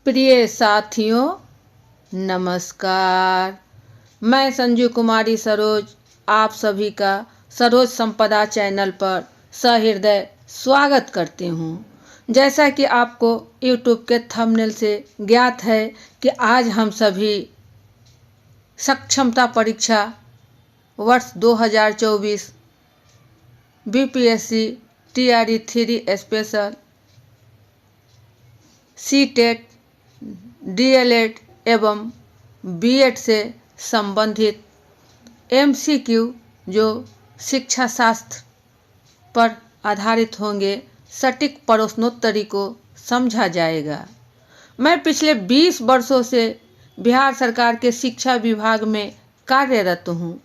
प्रिय साथियों, नमस्कार। मैं संजू कुमारी सरोज आप सभी का सरोज संपदा चैनल पर सहृदय स्वागत करती हूँ। जैसा कि आपको YouTube के थंबनेल से ज्ञात है कि आज हम सभी सक्षमता परीक्षा वर्ष 2024 BPSC TRE 3 special C-TET DLED एवं B.ED से संबंधित MCQ जो शिक्षा शास्त्र पर आधारित होंगे सटीक प्रश्नोत्तरी को समझा जाएगा। मैं पिछले 20 वर्षों से बिहार सरकार के शिक्षा विभाग में कार्यरत हूँ।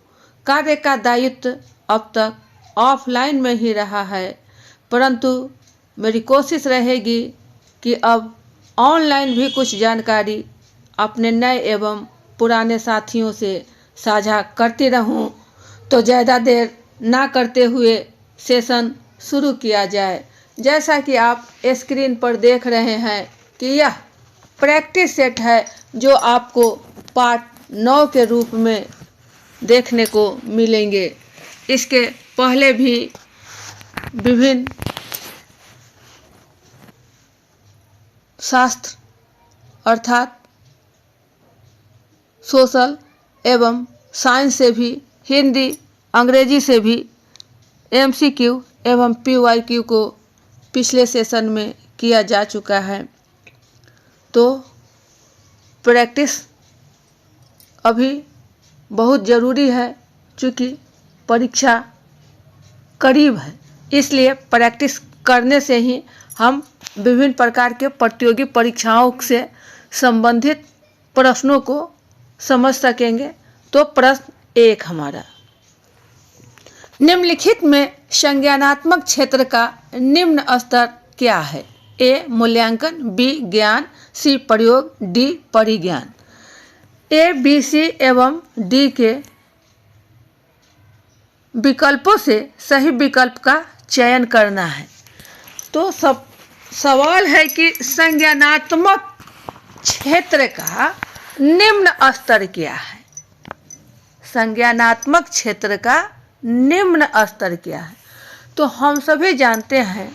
कार्य का दायित्व अब तक ऑफलाइन में ही रहा है, परंतु मेरी कोशिश रहेगी कि अब ऑनलाइन भी कुछ जानकारी अपने नए एवं पुराने साथियों से साझा करती रहूं। तो ज़्यादा देर ना करते हुए सेशन शुरू किया जाए। जैसा कि आप स्क्रीन पर देख रहे हैं कि यह प्रैक्टिस सेट है जो आपको पार्ट 9 के रूप में देखने को मिलेंगे। इसके पहले भी विभिन्न शास्त्र अर्थात सोशल एवं साइंस से भी, हिंदी अंग्रेजी से भी MCQ एवं PYQ को पिछले सेशन में किया जा चुका है। तो प्रैक्टिस अभी बहुत ज़रूरी है, क्योंकि परीक्षा करीब है। इसलिए प्रैक्टिस करने से ही हम विभिन्न प्रकार के प्रतियोगी परीक्षाओं से संबंधित प्रश्नों को समझ सकेंगे। तो प्रश्न 1 हमारा, निम्नलिखित में संज्ञानात्मक क्षेत्र का निम्न स्तर क्या है? A मूल्यांकन, B ज्ञान, C प्रयोग, D परिज्ञान। A, B, C एवं D के विकल्पों से सही विकल्प का चयन करना है। तो सवाल है कि संज्ञानात्मक क्षेत्र का निम्न स्तर क्या है? संज्ञानात्मक क्षेत्र का निम्न स्तर क्या है? तो हम सभी जानते हैं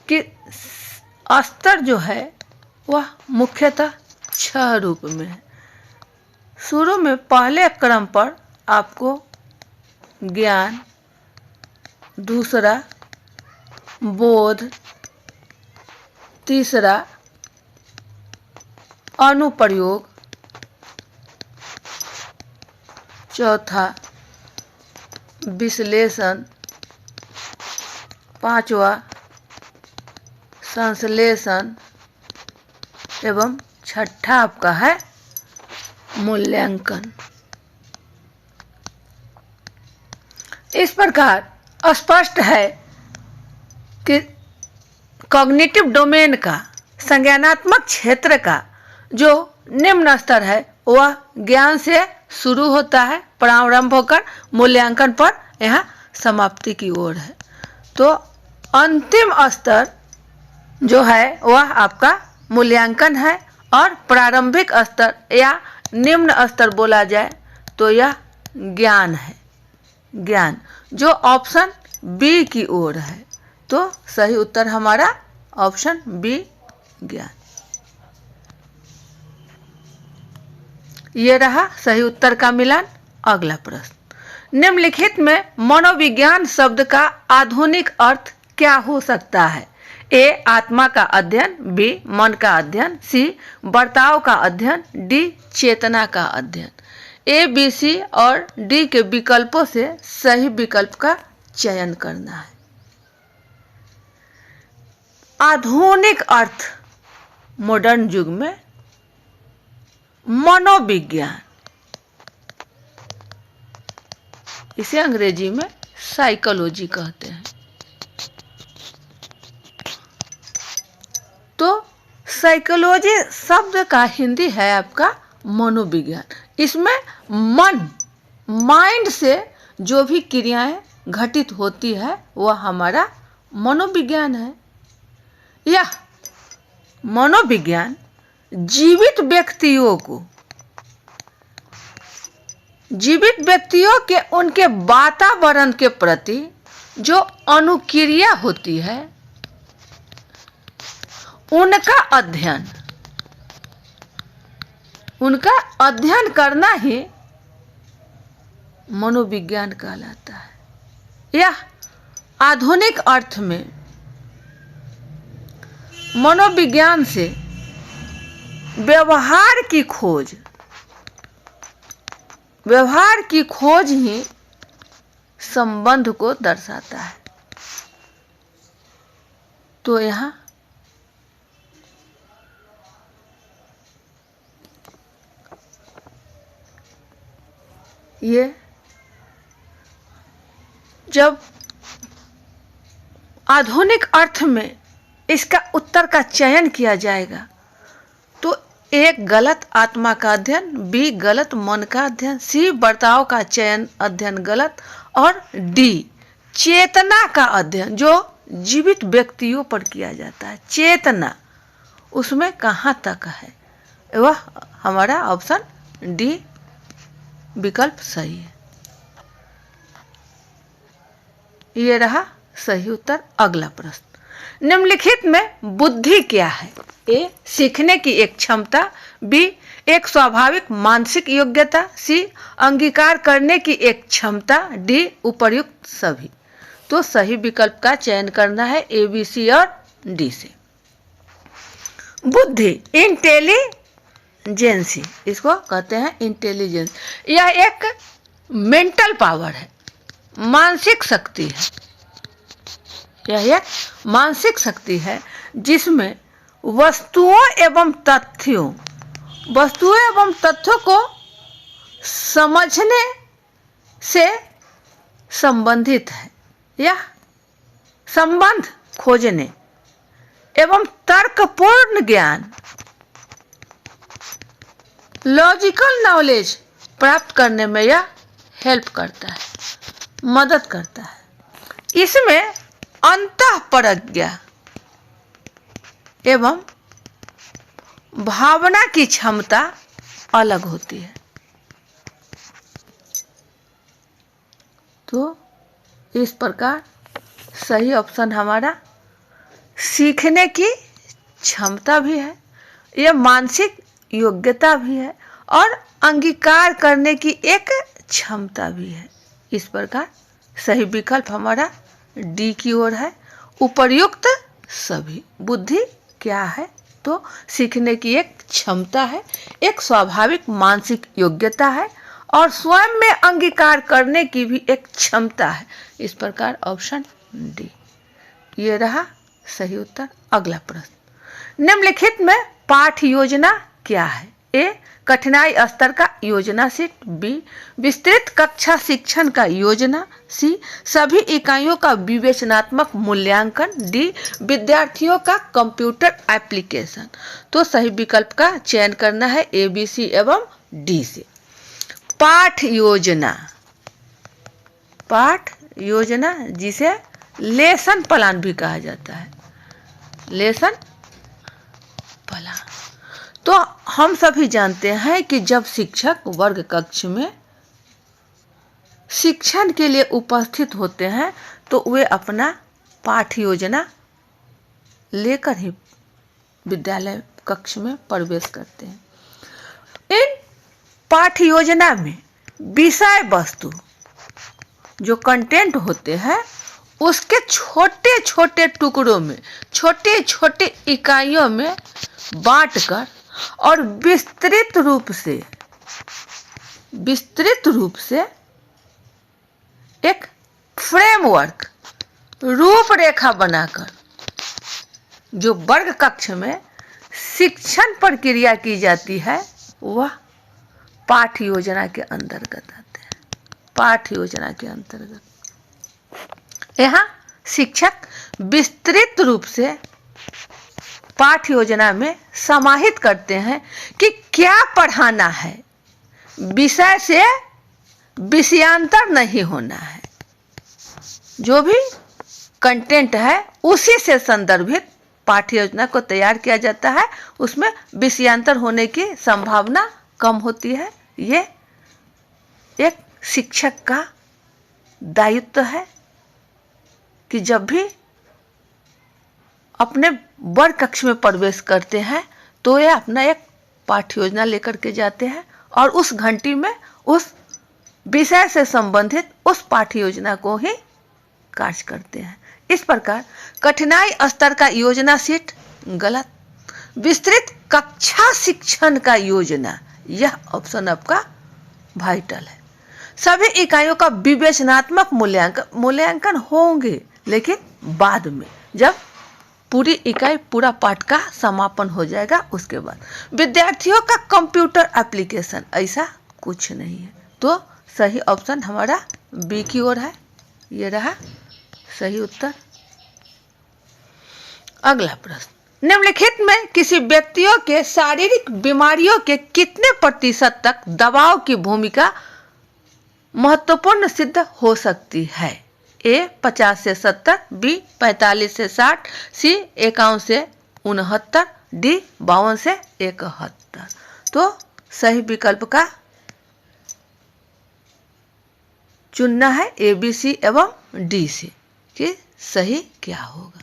कि स्तर जो है वह मुख्यतः 6 रूप में है। शुरू में पहले क्रम पर आपको ज्ञान, दूसरा बोध, तीसरा अनुप्रयोग, चौथा विश्लेषण, पांचवा संश्लेषण एवं छठा आपका है मूल्यांकन। इस प्रकार स्पष्ट है कि कॉग्निटिव डोमेन का संज्ञानात्मक क्षेत्र का जो निम्न स्तर है वह ज्ञान से शुरू होता है, प्रारंभ होकर मूल्यांकन पर यहाँ समाप्ति की ओर है। तो अंतिम स्तर जो है वह आपका मूल्यांकन है, और प्रारंभिक स्तर या निम्न स्तर बोला जाए तो यह ज्ञान है। ज्ञान जो ऑप्शन B की ओर है। तो सही उत्तर हमारा ऑप्शन B ज्ञान। ये रहा सही उत्तर का मिलान। अगला प्रश्न, निम्नलिखित में मनोविज्ञान शब्द का आधुनिक अर्थ क्या हो सकता है? A आत्मा का अध्ययन, B मन का अध्ययन, C बर्ताव का अध्ययन, D चेतना का अध्ययन। A, B, C और D के विकल्पों से सही विकल्प का चयन करना है। आधुनिक अर्थ मॉडर्न युग में मनोविज्ञान, इसे अंग्रेजी में साइकोलॉजी कहते हैं। तो साइकोलॉजी शब्द का हिंदी है आपका मनोविज्ञान। इसमें मन, माइंड से जो भी क्रियाएं घटित होती है वह हमारा मनोविज्ञान है। यह मनोविज्ञान जीवित व्यक्तियों के उनके वातावरण के प्रति जो अनुक्रिया होती है उनका अध्ययन करना ही मनोविज्ञान कहलाता है। यह आधुनिक अर्थ में मनोविज्ञान से व्यवहार की खोज ही संबंध को दर्शाता है। तो यहाँ ये जब आधुनिक अर्थ में इसका उत्तर का चयन किया जाएगा तो एक गलत आत्मा का अध्ययन, बी गलत मन का अध्ययन, सी बर्ताव का चयन अध्ययन गलत और डी चेतना का अध्ययन जो जीवित व्यक्तियों पर किया जाता है। चेतना उसमें कहाँ तक है, वह हमारा ऑप्शन डी विकल्प सही है। ये रहा सही उत्तर। अगला प्रश्न, निम्नलिखित में बुद्धि क्या है? ए सीखने की एक क्षमता, बी एक स्वाभाविक मानसिक योग्यता, सी अंगीकार करने की एक क्षमता, डी उपर्युक्त सभी। तो सही विकल्प का चयन करना है ए, बी, सी और डी से। बुद्धि इंटेलिजेंसी, इसको कहते हैं इंटेलिजेंस। यह एक मेंटल पावर है, मानसिक शक्ति है। यह एक मानसिक शक्ति है जिसमें वस्तुओं एवं तथ्यों को समझने से संबंधित है। यह संबंध खोजने एवं तर्कपूर्ण ज्ञान, लॉजिकल नॉलेज प्राप्त करने में यह हेल्प करता है, मदद करता है। इसमें अंतःप्रज्ञा एवं भावना की क्षमता अलग होती है। तो इस प्रकार सही ऑप्शन हमारा सीखने की क्षमता भी है, यह मानसिक योग्यता भी है और अंगीकार करने की एक क्षमता भी है। इस प्रकार सही विकल्प हमारा डी की ओर है, उपर्युक्त सभी। बुद्धि क्या है? तो सीखने की एक क्षमता है, एक स्वाभाविक मानसिक योग्यता है और स्वयं में अंगीकार करने की भी एक क्षमता है। इस प्रकार ऑप्शन डी ये रहा सही उत्तर। अगला प्रश्न, निम्नलिखित में पाठ योजना क्या है? ए कठिनाई स्तर का योजना सेट, बी विस्तृत कक्षा शिक्षण का योजना, सी सभी इकाइयों का विवेचनात्मक मूल्यांकन, डी विद्यार्थियों का कंप्यूटर एप्लीकेशन। तो सही विकल्प का चयन करना है ए, बी, सी एवं डी से। पाठ योजना जिसे लेसन प्लान भी कहा जाता है, लेसन प्लान। तो हम सभी जानते हैं कि जब शिक्षक वर्ग कक्ष में शिक्षण के लिए उपस्थित होते हैं तो वे अपना पाठ योजना लेकर ही विद्यालय कक्ष में प्रवेश करते हैं। इन पाठ योजना में विषय वस्तु जो कंटेंट होते हैं उसके छोटे छोटे टुकड़ों में, छोटे छोटे इकाइयों में बांटकर और विस्तृत रूप से एक फ्रेमवर्क, रूपरेखा बनाकर जो वर्ग कक्ष में शिक्षण प्रक्रिया की जाती है वह पाठ योजना के अंतर्गत आते हैं। पाठ योजना के अंतर्गत यहाँ शिक्षक विस्तृत रूप से पाठ योजना में समाहित करते हैं कि क्या पढ़ाना है, विषय से विषयांतर नहीं होना है, जो भी कंटेंट है उसी से संदर्भित पाठ्य योजना को तैयार किया जाता है उसमें विषयांतर होने की संभावना कम होती है। ये एक शिक्षक का दायित्व है कि जब भी अपने वर्ग कक्ष में प्रवेश करते हैं तो ये अपना एक पाठ्य योजना लेकर के जाते हैं और उस घंटी में उस विषय से संबंधित उस पाठ्य योजना को ही कार्य करते हैं। इस प्रकार कठिनाई स्तर का योजना शीट गलत। विस्तृत कक्षा शिक्षण का योजना, यह ऑप्शन आपका वाइटल है। सभी इकाइयों का विवेचनात्मक मूल्यांकन होंगे, लेकिन बाद में, जब पूरी इकाई पूरा पाठ का समापन हो जाएगा उसके बाद। विद्यार्थियों का कंप्यूटर एप्लीकेशन, ऐसा कुछ नहीं है। तो सही ऑप्शन हमारा बी की ओर है। ये रहा सही उत्तर। अगला प्रश्न, निम्नलिखित में किसी व्यक्तियों के शारीरिक बीमारियों के कितने प्रतिशत तक दबाव की भूमिका महत्वपूर्ण सिद्ध हो सकती है? ए 50 से 70, बी 45 से 60, सी 51 से 69, डी 52 से 71। तो सही विकल्प का चुनना है ए, बी, सी एवं डी से कि सही क्या होगा।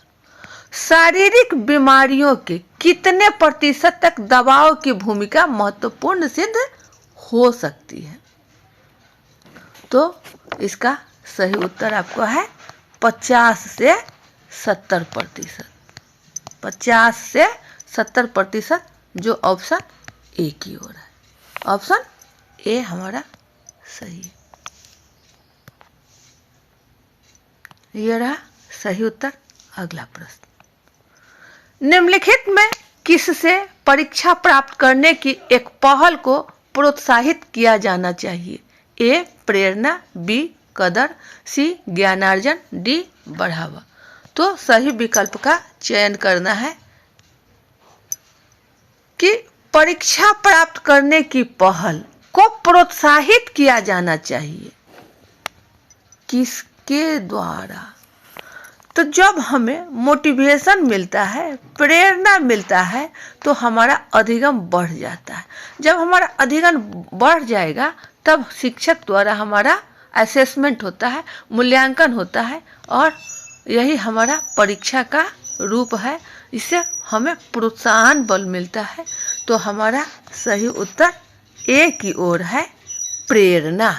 शारीरिक बीमारियों के कितने प्रतिशत तक दबाव की भूमिका महत्वपूर्ण सिद्ध हो सकती है? तो इसका सही उत्तर आपको है 50 से 70%। 50 से 70%, जो ऑप्शन ए की ओर है। ऑप्शन ए हमारा सही है। यह रहा सही उत्तर। अगला प्रश्न, निम्नलिखित में किससे परीक्षा प्राप्त करने की एक पहल को प्रोत्साहित किया जाना चाहिए? ए प्रेरणा, बी कदर, सी ज्ञानार्जन, डी बढ़ावा। तो सही विकल्प का चयन करना है कि परीक्षा प्राप्त करने की पहल को प्रोत्साहित किया जाना चाहिए। किसके द्वारा? तो जब हमें मोटिवेशन मिलता है, प्रेरणा मिलता है, तो हमारा अधिगम बढ़ जाता है। जब हमारा अधिगम बढ़ जाएगा तब शिक्षक द्वारा हमारा असेसमेंट होता है, मूल्यांकन होता है, और यही हमारा परीक्षा का रूप है। इससे हमें प्रोत्साहन बल मिलता है। तो हमारा सही उत्तर ए की ओर है, प्रेरणा।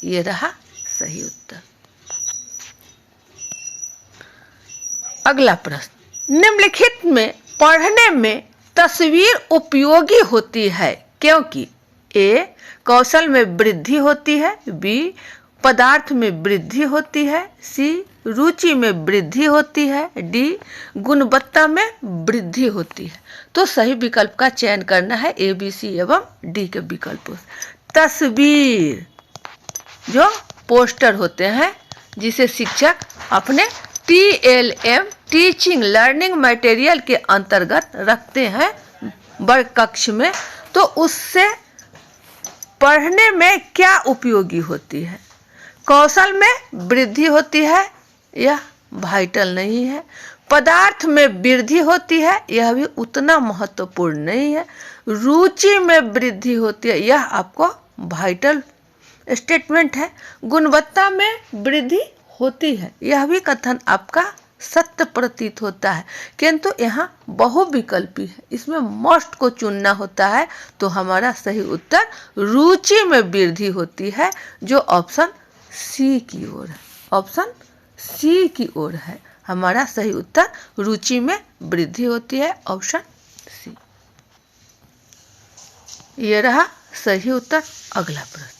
ये रहा सही उत्तर। अगला प्रश्न, निम्नलिखित में पढ़ने में तस्वीर उपयोगी होती है क्योंकि ए कौशल में वृद्धि होती है, बी पदार्थ में वृद्धि होती है, सी रुचि में वृद्धि होती है, डी गुणवत्ता में वृद्धि होती है। तो सही विकल्प का चयन करना है ए, बी, सी एवं डी के विकल्पों से। तस्वीर, जो पोस्टर होते हैं जिसे शिक्षक अपने TLM टीचिंग लर्निंग मटेरियल के अंतर्गत रखते हैं वर्ग कक्ष में, तो उससे पढ़ने में क्या उपयोगी होती है? कौशल में वृद्धि होती है, यह वाइटल नहीं है। पदार्थ में वृद्धि होती है, यह भी उतना महत्वपूर्ण नहीं है। रुचि में वृद्धि होती है, यह आपको वाइटल स्टेटमेंट है। गुणवत्ता में वृद्धि होती है, यह भी कथन आपका सत्य प्रतीत होता है, किंतु यहाँ बहुविकल्पी है, इसमें मस्ट को चुनना होता है। तो हमारा सही उत्तर रुचि में वृद्धि होती है, जो ऑप्शन सी की ओर है। ऑप्शन सी की ओर है हमारा सही उत्तर, रुचि में वृद्धि होती है, ऑप्शन सी। ये रहा सही उत्तर। अगला प्रश्न,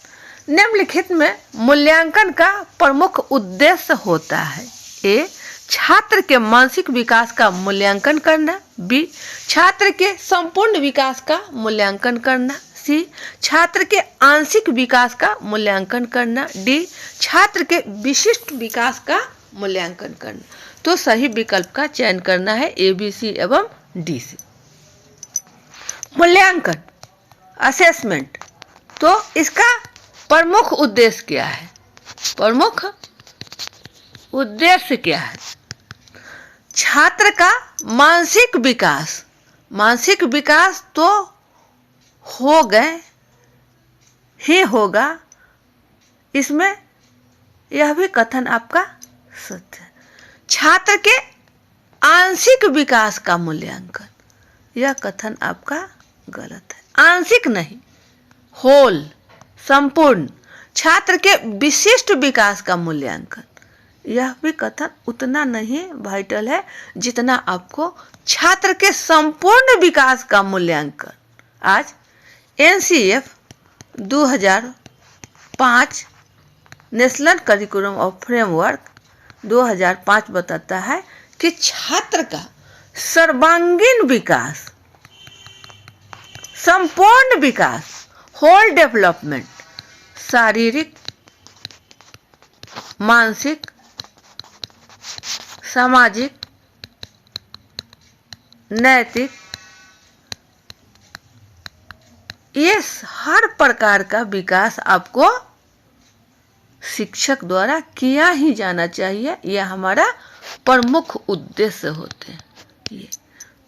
निम्नलिखित में मूल्यांकन का प्रमुख उद्देश्य होता है? ए छात्र के मानसिक विकास का मूल्यांकन करना, बी छात्र के संपूर्ण विकास का मूल्यांकन करना, सी छात्र के आंशिक विकास का मूल्यांकन करना, डी छात्र के विशिष्ट विकास का मूल्यांकन करना। तो सही विकल्प का चयन करना है ए, बी, सी एवं डी से। मूल्यांकन, असेसमेंट, तो इसका प्रमुख उद्देश्य क्या है? प्रमुख उद्देश्य क्या है? छात्र का मानसिक विकास तो हो गए ही होगा, इसमें यह भी कथन आपका सत्य है। छात्र के आंशिक विकास का मूल्यांकन, यह कथन आपका गलत है। आंशिक नहीं, होल, संपूर्ण। छात्र के विशिष्ट विकास का मूल्यांकन, यह भी कथन उतना नहीं वाइटल है जितना आपको छात्र के संपूर्ण विकास का मूल्यांकन। आज NCF 2005 national curriculum of framework 2005 बताता है कि छात्र का सर्वांगीण विकास, संपूर्ण विकास, होल डेवलपमेंट, शारीरिक, मानसिक, सामाजिक, नैतिक, ये हर प्रकार का विकास आपको शिक्षक द्वारा किया ही जाना चाहिए। यह हमारा प्रमुख उद्देश्य होते हैं ये।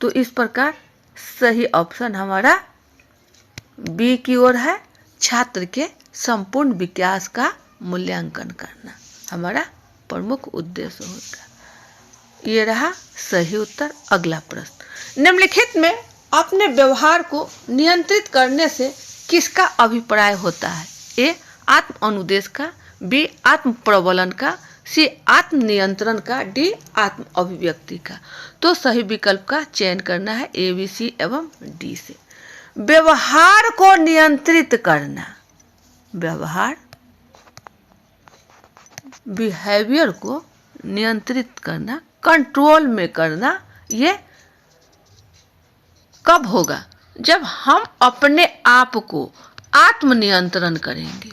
तो इस प्रकार सही ऑप्शन हमारा बी की ओर है। छात्र के संपूर्ण विकास का मूल्यांकन करना हमारा प्रमुख उद्देश्य होता है। ये रहा सही उत्तर। अगला प्रश्न, निम्नलिखित में अपने व्यवहार को नियंत्रित करने से किसका अभिप्राय होता है? ए आत्म अनुदेश का, बी आत्म प्रबलन का, सी आत्म नियंत्रण का, डी आत्म अभिव्यक्ति का। तो सही विकल्प का चयन करना है ए, बी, सी एवं डी से। व्यवहार को नियंत्रित करना, व्यवहार, बिहेवियर को नियंत्रित करना, कंट्रोल में करना, ये कब होगा? जब हम अपने आप को आत्मनियंत्रण करेंगे।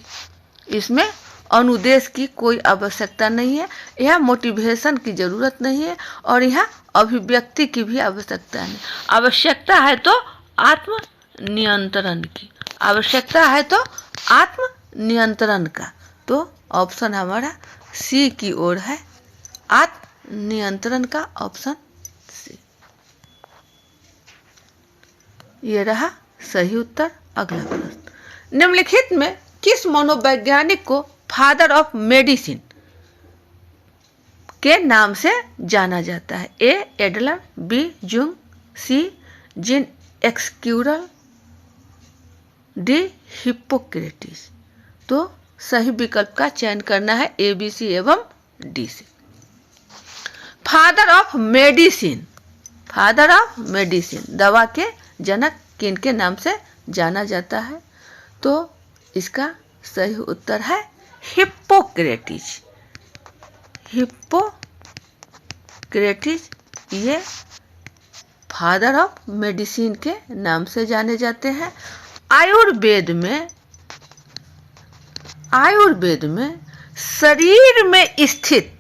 इसमें अनुदेश की कोई आवश्यकता नहीं है, यह मोटिवेशन की जरूरत नहीं है और यह अभिव्यक्ति की भी आवश्यकता नहीं। आवश्यकता है तो आत्म नियंत्रण की, आवश्यकता है तो आत्म नियंत्रण का। तो ऑप्शन हमारा सी की ओर है, आत्म नियंत्रण का ऑप्शन सी। ये रहा सही उत्तर। अगला प्रश्न, निम्नलिखित में किस मनोवैज्ञानिक को फादर ऑफ मेडिसिन के नाम से जाना जाता है? ए एडलर, बी जुंग, सी जीन एक्सक्यूरल, डी हिप्पोक्रेटिस। तो सही विकल्प का चयन करना है ए, बी, सी एवं डी से। Father of medicine, father of medicine, दवा के जनक किनके नाम से जाना जाता है? तो इसका सही उत्तर है हिप्पोक्रेटिस। हिप्पोक्रेटिस ये फादर ऑफ मेडिसिन के नाम से जाने जाते हैं। आयुर्वेद में शरीर में स्थित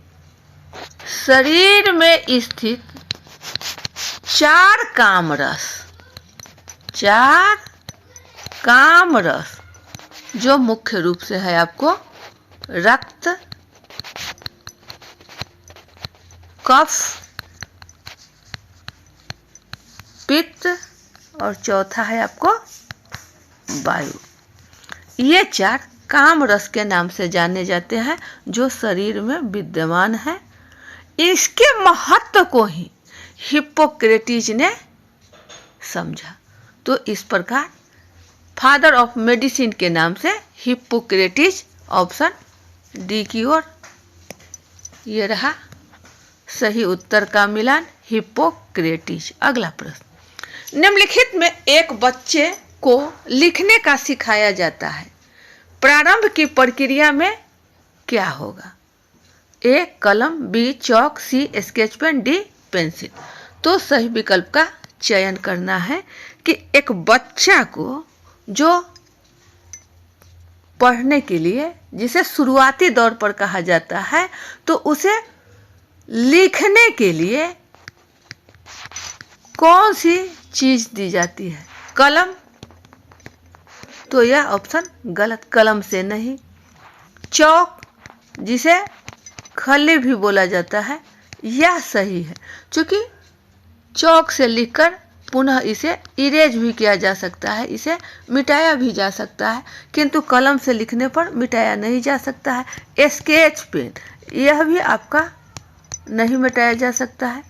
चार काम रस जो मुख्य रूप से है आपको रक्त, कफ, पित्त और चौथा है आपको वायु। ये चार काम रस के नाम से जाने जाते हैं जो शरीर में विद्यमान है। इसके महत्व को ही हिप्पोक्रेटिस ने समझा। तो इस प्रकार फादर ऑफ मेडिसिन के नाम से हिप्पोक्रेटिस, ऑप्शन डी की ओर। ये रहा सही उत्तर का मिलान, हिप्पोक्रेटिस। अगला प्रश्न, निम्नलिखित में एक बच्चे को लिखने का सिखाया जाता है, प्रारंभ की प्रक्रिया में क्या होगा? ए कलम, बी चौक, सी स्केच पेन, डी पेंसिल। तो सही विकल्प का चयन करना है कि एक बच्चा को जो पढ़ने के लिए, जिसे शुरुआती दौर पर कहा जाता है, तो उसे लिखने के लिए कौन सी चीज दी जाती है? कलम। तो यह ऑप्शन गलत, कलम से नहीं। चौक, जिसे खल्ली भी बोला जाता है, यह सही है, क्योंकि चौक से लिखकर पुनः इसे इरेज भी किया जा सकता है, इसे मिटाया भी जा सकता है, किंतु कलम से लिखने पर मिटाया नहीं जा सकता है। स्केच पेन, यह भी आपका नहीं मिटाया जा सकता है।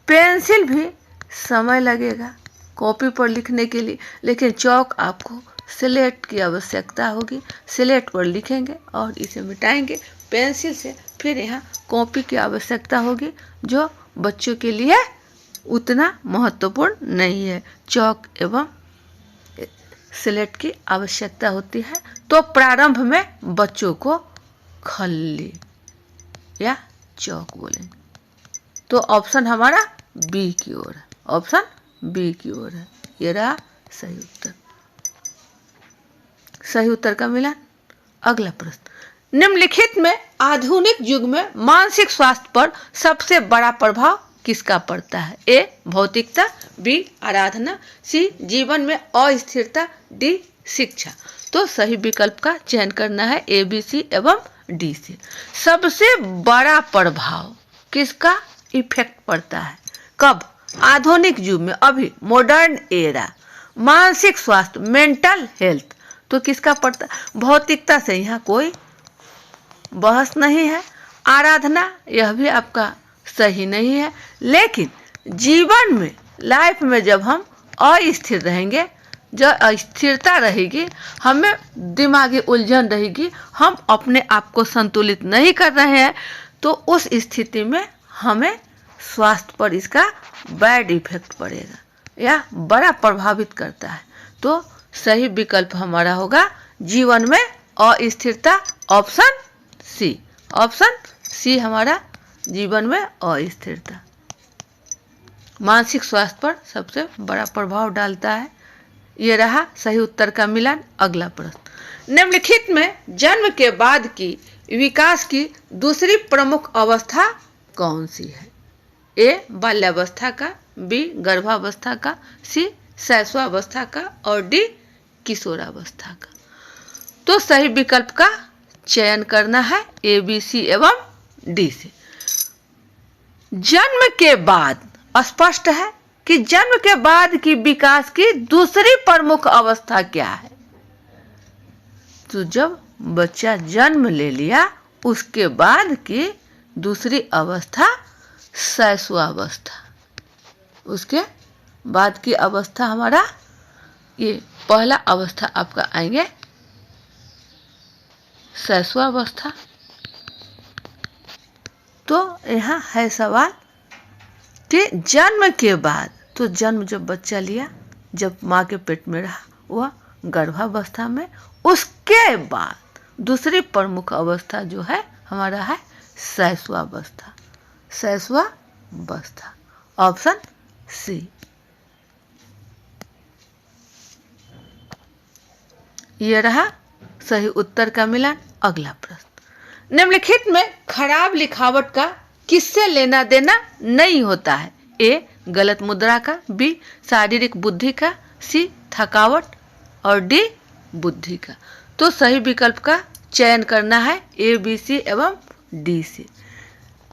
पेंसिल भी समय लगेगा कॉपी पर लिखने के लिए, लेकिन चौक आपको स्लेट की आवश्यकता होगी, स्लेट पर लिखेंगे और इसे मिटाएंगे। पेंसिल से फिर यहाँ कॉपी की आवश्यकता होगी, जो बच्चों के लिए उतना महत्वपूर्ण नहीं है। चौक एवं स्लेट की आवश्यकता होती है। तो प्रारंभ में बच्चों को खल्ली या चौक बोलेंगे। तो ऑप्शन हमारा बी की ओर है, ऑप्शन बी की ओर है। ये रहा सही उत्तर। सही उत्तर का मिलान। अगला प्रश्न, निम्नलिखित में आधुनिक युग में मानसिक स्वास्थ्य पर सबसे बड़ा प्रभाव किसका पड़ता है? ए भौतिकता, बी आराधना, सी जीवन में अस्थिरता, डी शिक्षा। तो सही विकल्प का चयन करना है ए, बी, सी एवं डी से। सबसे बड़ा प्रभाव किसका इफेक्ट पड़ता है? कब? आधुनिक युग में, अभी मॉडर्न एरा। मानसिक स्वास्थ्य, मेंटल हेल्थ, तो किसका पड़ता? भौतिकता से यहाँ कोई बहस नहीं है। आराधना, यह भी आपका सही नहीं है। लेकिन जीवन में, लाइफ में जब हम अस्थिर रहेंगे, जो अस्थिरता रहेगी, हमें दिमागी उलझन रहेगी, हम अपने आप को संतुलित नहीं कर रहे हैं, तो उस स्थिति में हमें स्वास्थ्य पर इसका बैड इफेक्ट पड़ेगा या बड़ा प्रभावित करता है। तो सही विकल्प हमारा होगा जीवन में अस्थिरता, ऑप्शन सी। ऑप्शन सी हमारा जीवन में अस्थिरता मानसिक स्वास्थ्य पर सबसे बड़ा प्रभाव डालता है। ये रहा सही उत्तर का मिलान। अगला प्रश्न, निम्नलिखित में जन्म के बाद की विकास की दूसरी प्रमुख अवस्था कौन सी है? ए बाल्यावस्था का, बी गर्भावस्था का, सी शैशवावस्था का और डी किशोरावस्था का। तो सही विकल्प का चयन करना है ए, बी, सी एवं डी से। जन्म के बाद स्पष्ट है कि जन्म के बाद की विकास की दूसरी प्रमुख अवस्था क्या है? तो जब बच्चा जन्म ले लिया, उसके बाद की दूसरी अवस्था शैशवावस्था। उसके बाद की अवस्था हमारा, ये पहला अवस्था आपका आएंगे शैशवावस्था। तो यहाँ है सवाल कि जन्म के बाद, तो जन्म जब बच्चा लिया, जब माँ के पेट में रहा, वह गर्भावस्था में, उसके बाद दूसरी प्रमुख अवस्था जो है हमारा है शैशवावस्था। शैशवावस्था, ऑप्शन सी। ये रहा सही उत्तर का मिलान। अगला प्रश्न, निम्नलिखित में खराब लिखावट का किससे लेना देना नहीं होता है? ए गलत मुद्रा का, बी शारीरिक बुद्धि का, सी थकावट और डी बुद्धि का। तो सही विकल्प का चयन करना है ए, बी, सी एवं डी से।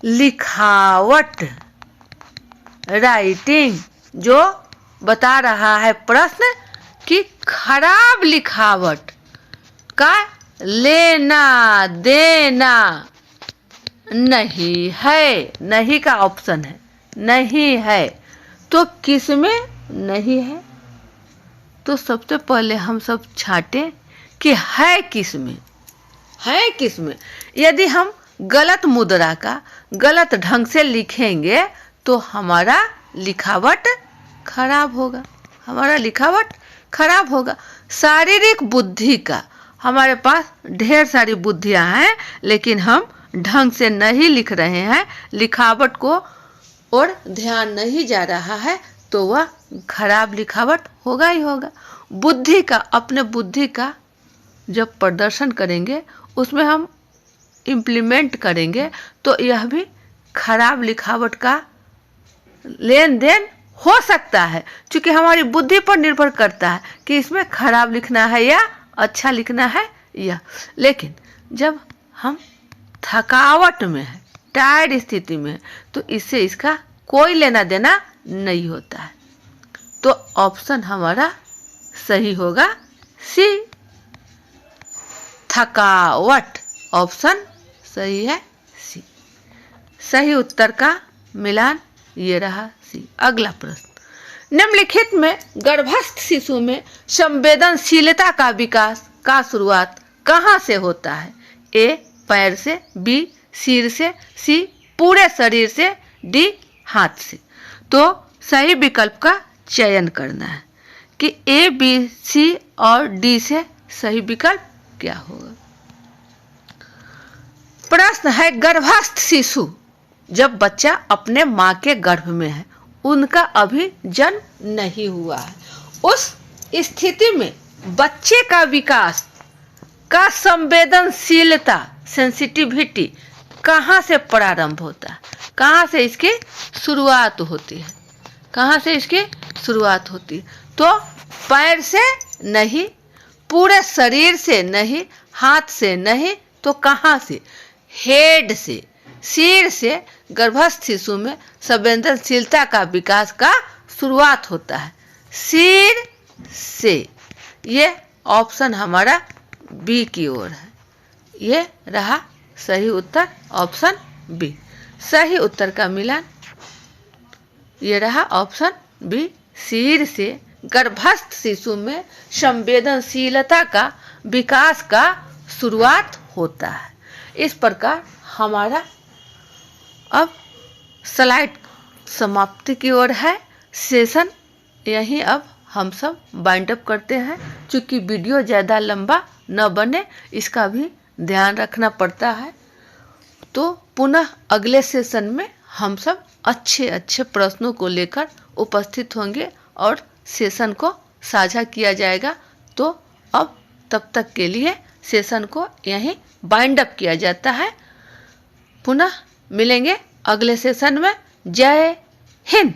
लिखावट, राइटिंग, जो बता रहा है प्रश्न कि खराब लिखावट का लेना देना नहीं है। नहीं का ऑप्शन है, नहीं है। तो किस में नहीं है? तो सबसे पहले हम सब छांटे कि है किस में, है किस में। यदि हम गलत मुद्रा का गलत ढंग से लिखेंगे तो हमारा लिखावट खराब होगा, हमारा लिखावट खराब होगा। शारीरिक बुद्धि का, हमारे पास ढेर सारी बुद्धियां हैं, लेकिन हम ढंग से नहीं लिख रहे हैं, लिखावट को और ध्यान नहीं जा रहा है, तो वह खराब लिखावट होगा ही होगा। बुद्धि का, अपने बुद्धि का जब प्रदर्शन करेंगे, उसमें हम इम्प्लीमेंट करेंगे, तो यह भी खराब लिखावट का लेन देन हो सकता है, क्योंकि हमारी बुद्धि पर निर्भर करता है कि इसमें खराब लिखना है या अच्छा लिखना है या। लेकिन जब हम थकावट में है, टायर्ड स्थिति में है, तो इससे इसका कोई लेना देना नहीं होता है। तो ऑप्शन हमारा सही होगा सी, थकावट। ऑप्शन सही है सी। सही उत्तर का मिलान ये रहा सी। अगला प्रश्न, निम्नलिखित में गर्भस्थ शिशु में संवेदनशीलता का विकास का शुरुआत कहाँ से होता है? ए पैर से, बी सिर से, सी पूरे शरीर से, डी हाथ से। तो सही विकल्प का चयन करना है कि ए, बी, सी और डी से सही विकल्प क्या होगा। प्रश्न है, गर्भस्थ शिशु जब बच्चा अपने मां के गर्भ में है, उनका अभी जन्म नहीं हुआ है, उस स्थिति में बच्चे का विकास का संवेदनशीलता, सेंसिटिविटी कहाँ से प्रारंभ होता है? कहाँ से इसकी शुरुआत होती है? कहाँ से इसकी शुरुआत होती है? तो पैर से नहीं, पूरे शरीर से नहीं, हाथ से नहीं, तो कहाँ से? हेड से, सिर से गर्भस्थ शिशु में संवेदनशीलता का विकास का शुरुआत होता है सिर से। ये ऑप्शन हमारा बी की ओर है। ये रहा सही उत्तर, ऑप्शन बी। सही उत्तर का मिलान ये रहा ऑप्शन बी, सिर से गर्भस्थ शिशु में संवेदनशीलता का विकास का शुरुआत होता है। इस प्रकार हमारा अब स्लाइड समाप्ति की ओर है। सेशन यहीं अब हम सब बाइंड अप करते हैं। चूँकि वीडियो ज़्यादा लंबा न बने, इसका भी ध्यान रखना पड़ता है। तो पुनः अगले सेशन में हम सब अच्छे अच्छे प्रश्नों को लेकर उपस्थित होंगे और सेशन को साझा किया जाएगा। तो अब तब तक के लिए सेशन को यहीं बाइंड अप किया जाता है। पुनः मिलेंगे अगले सेशन में। जय हिंद।